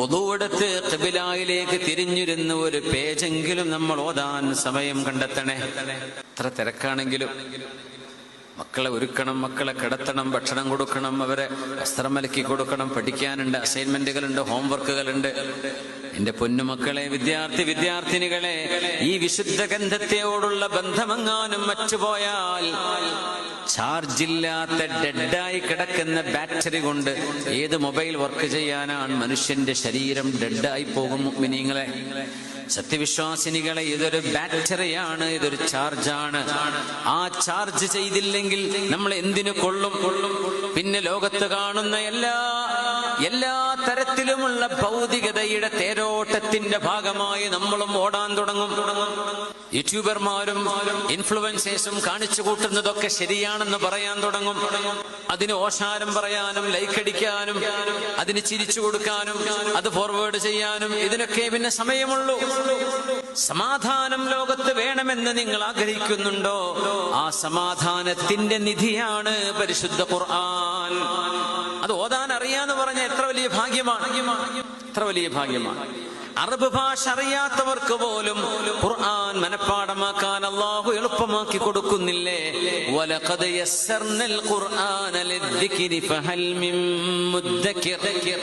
വുളൂവെടുത്ത് ഖിബിലയിലേക്ക് തിരിഞ്ഞിരുന്ന് ഒരു പേജെങ്കിലും നമ്മൾ ഓതാൻ സമയം കണ്ടെത്തണേ. എത്ര തിരക്കാണെങ്കിലും മക്കളെ ഒരുക്കണം, മക്കളെ കിടത്തണം, ഭക്ഷണം കൊടുക്കണം, അവരെ വസ്ത്രം അലക്കി കൊടുക്കണം, പഠിക്കാനുണ്ട്, അസൈൻമെന്റുകളുണ്ട്, ഹോംവർക്കുകളുണ്ട്. എന്റെ പൊന്നുമക്കളെ, വിദ്യാർത്ഥിനികളെ, ഈ വിശുദ്ധ ഗ്രന്ഥത്തോടുള്ള ബന്ധമെങ്ങാനും മറ്റുപോയാൽ ചാർജില്ലാത്ത ഡെഡായി കിടക്കുന്ന ബാറ്ററി കൊണ്ട് ഏത് മൊബൈൽ വർക്ക് ചെയ്യാനാണ്? മനുഷ്യന്റെ ശരീരം ഡെഡായി പോകും. മുഅ്മിനീങ്ങളെ, സത്യവിശ്വാസിനികളെ, ഇതൊരു ബാറ്ററിയാണ്, ഇതൊരു ചാർജാണ്. ആ ചാർജ് ചെയ്തില്ലെങ്കിൽ നമ്മൾ എന്തിനു കൊള്ളും? പിന്നെ ലോകത്ത് കാണുന്ന എല്ലാ തരത്തിലുമുള്ള ഭൗതികതയുടെ തേരോട്ടത്തിന്റെ ഭാഗമായി നമ്മളും ഓടാൻ തുടങ്ങും. യൂട്യൂബർമാരും ഇൻഫ്ലുവൻസേഴ്സും കാണിച്ചു കൂട്ടുന്നതൊക്കെ ശരിയാണെന്ന് പറയാൻ തുടങ്ങും. അതിന് ഓശാരം പറയാനും, ലൈക്കടിക്കാനും, അതിന് ചിരിച്ചു കൊടുക്കാനും, അത് ഫോർവേഡ് ചെയ്യാനും ഇതിനൊക്കെ പിന്നെ സമയമുള്ളൂ. സമാധാനം ലോകത്ത് വേണമെന്ന് നിങ്ങൾ ആഗ്രഹിക്കുന്നുണ്ടോ? ആ സമാധാനത്തിന്റെ നിധിയാണ് പരിശുദ്ധ ഖുർആൻ. അത് ഓതാൻ അറിയാന്ന് പറഞ്ഞ എത്ര വലിയ ഭാഗ്യമാണ്, എത്ര വലിയ ഭാഗ്യമാണ്. അറബ് ഭാഷ അറിയാത്തവർക്ക് പോലും ഖുർആൻ മനഃപ്പാഠമാക്കാൻ അല്ലാഹു എളുപ്പമാക്കി കൊടുക്കുന്നില്ലേ? വലഖദ് യസ്സർനൽ ഖുർആന ലിദ്ദിക്രി ഫഹൽ മിൻ മുദ്ദക്കിർ.